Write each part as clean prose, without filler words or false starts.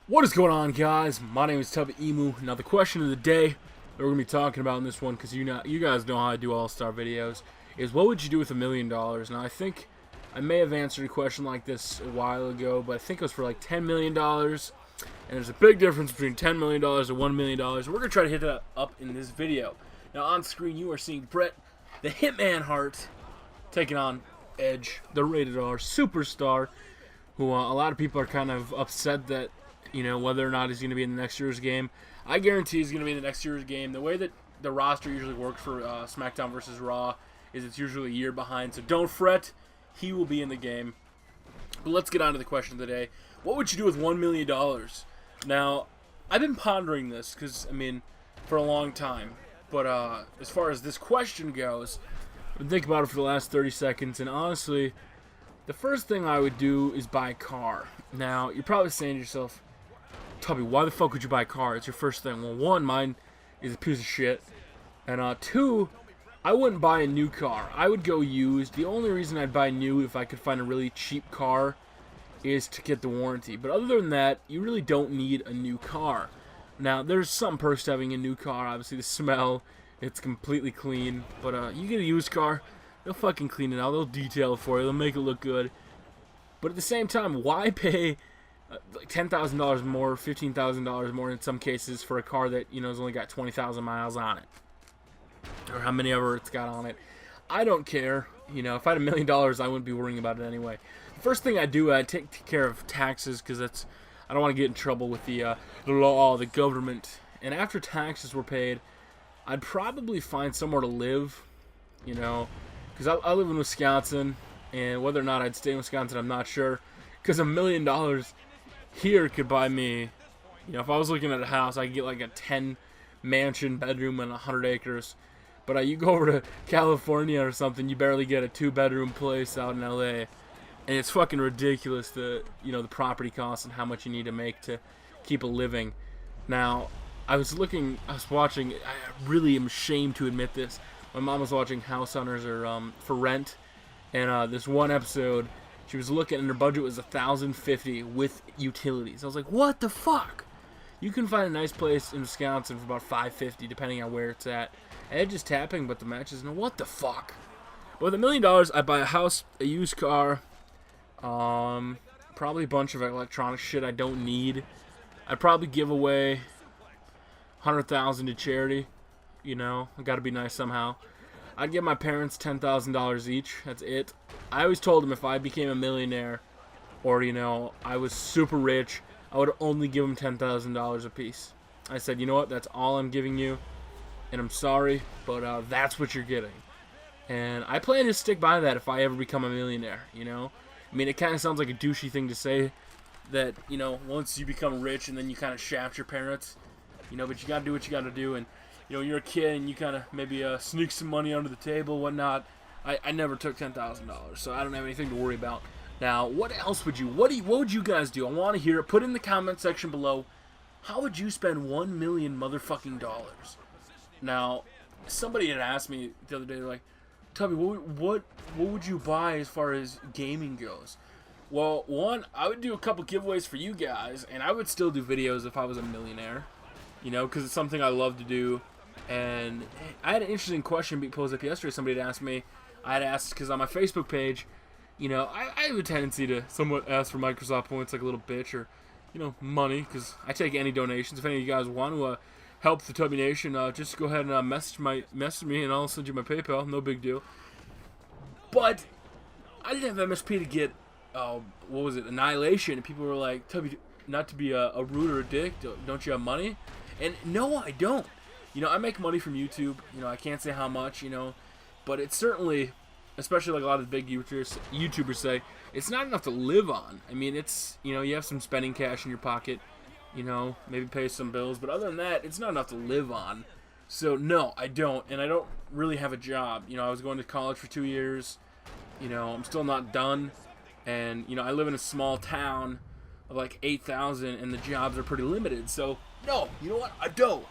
What is going on, guys? My name is Tubby. Now, the question of the day that we're going to be talking about in this one, because you guys know how I do all-star videos, is what would you do with $1 million? Now, I think I may have answered a question like this a while ago, but I think it was for like $10 million. And there's a big difference between $10 million and $1 million. We're going to try to hit that up in this video. Now, on screen, you are seeing Bret, the Hitman Hart, taking on Edge, the rated R superstar, who a lot of people are kind of upset that, you know, whether or not he's going to be in the next year's game. I guarantee he's going to be in the next year's game. The way that the roster usually works for SmackDown versus Raw is it's usually a year behind, so don't fret. He will be in the game. But let's get on to the question of the day. What would you do with $1 million? Now, I've been pondering this because, I mean, for a long time. But as far as this question goes, I've been thinking about it for the last 30 seconds, and honestly, the first thing I would do is buy a car. Now, you're probably saying to yourself, Tubby, why the fuck would you buy a car? It's your first thing. Well, one, mine is a piece of shit. And two, I wouldn't buy a new car. I would go used. The only reason I'd buy new if I could find a really cheap car is to get the warranty. But other than that, you really don't need a new car. Now, there's some perks to having a new car. Obviously, the smell, it's completely clean. But you get a used car, they'll fucking clean it out. They'll detail it for you. They'll make it look good. But at the same time, why pay like $10,000 more, $15,000 more in some cases for a car that, you know, has only got 20,000 miles on it, or how many ever it's got on it? I don't care. You know, if I had $1 million, I wouldn't be worrying about it anyway. The first thing I'd do, I'd take care of taxes, because I don't want to get in trouble with the law, the government. And after taxes were paid, I'd probably find somewhere to live, you know, because I live in Wisconsin, and whether or not I'd stay in Wisconsin, I'm not sure, because $1 million here could buy me, you know, if I was looking at a house, I could get like a 10 mansion bedroom and 100 acres. But you go over to California or something, you barely get a 2-bedroom place out in LA. And it's fucking ridiculous, the property costs and how much you need to make to keep a living. Now, I was watching, I really am ashamed to admit this. My mom was watching House Hunters or For Rent, and this one episode, she was looking, and her budget was $1,050 with utilities. I was like, what the fuck? You can find a nice place in Wisconsin for about $550, depending on where it's at. Edge is tapping, but the matches, no, what the fuck? But with $1 million, I'd buy a house, a used car, probably a bunch of electronic shit I don't need. I'd probably give away $100,000 to charity. You know, I gotta be nice somehow. I'd give my parents $10,000 each. That's it. I always told them if I became a millionaire, or, you know, I was super rich, I would only give them $10,000 a piece. I said, you know what, that's all I'm giving you, and I'm sorry, but that's what you're getting. And I plan to stick by that if I ever become a millionaire, you know? I mean, it kind of sounds like a douchey thing to say, that, you know, once you become rich and then you kind of shaft your parents, you know, but you gotta do what you gotta do, and you know, you're a kid and you kind of maybe sneak some money under the table, whatnot. I never took $10,000, so I don't have anything to worry about. Now, what else would you, what would you guys do? I want to hear it. Put it in the comment section below. How would you spend $1 million motherfucking dollars? Now, somebody had asked me the other day, they're like, Tubby, what would you buy as far as gaming goes? Well, one, I would do a couple giveaways for you guys, and I would still do videos if I was a millionaire, you know, because it's something I love to do. And I had an interesting question being posed up yesterday. Somebody had asked me, I had asked, because on my Facebook page, you know, I have a tendency to somewhat ask for Microsoft points like a little bitch, or, you know, money, because I take any donations. If any of you guys want to help the Tubby Nation, just go ahead and message me, and I'll send you my PayPal. No big deal. But I didn't have MSP to get, what was it, Annihilation, and people were like, Tubby, not to be a rude or a dick, don't you have money? And no, I don't. You know, I make money from YouTube. You know, I can't say how much, you know, but it's certainly, especially like a lot of the big YouTubers say, it's not enough to live on. I mean, it's, you know, you have some spending cash in your pocket, you know, maybe pay some bills, but other than that, it's not enough to live on. So, no, I don't, and I don't really have a job. You know, I was going to college for 2 years, you know, I'm still not done, and, you know, I live in a small town of like 8,000, and the jobs are pretty limited, so, no, you know what, I don't.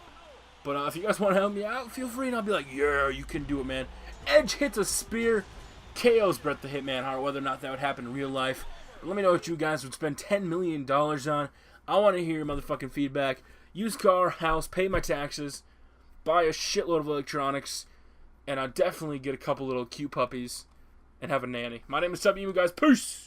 But if you guys want to help me out, feel free, and I'll be like, yeah, you can do it, man. Edge hits a spear, KOs Bret the Hitman Hart, whether or not that would happen in real life. But let me know what you guys would spend $10 million on. I want to hear your motherfucking feedback. Used car, house, pay my taxes, buy a shitload of electronics, and I'll definitely get a couple little cute puppies and have a nanny. My name is Tubby, guys. Peace!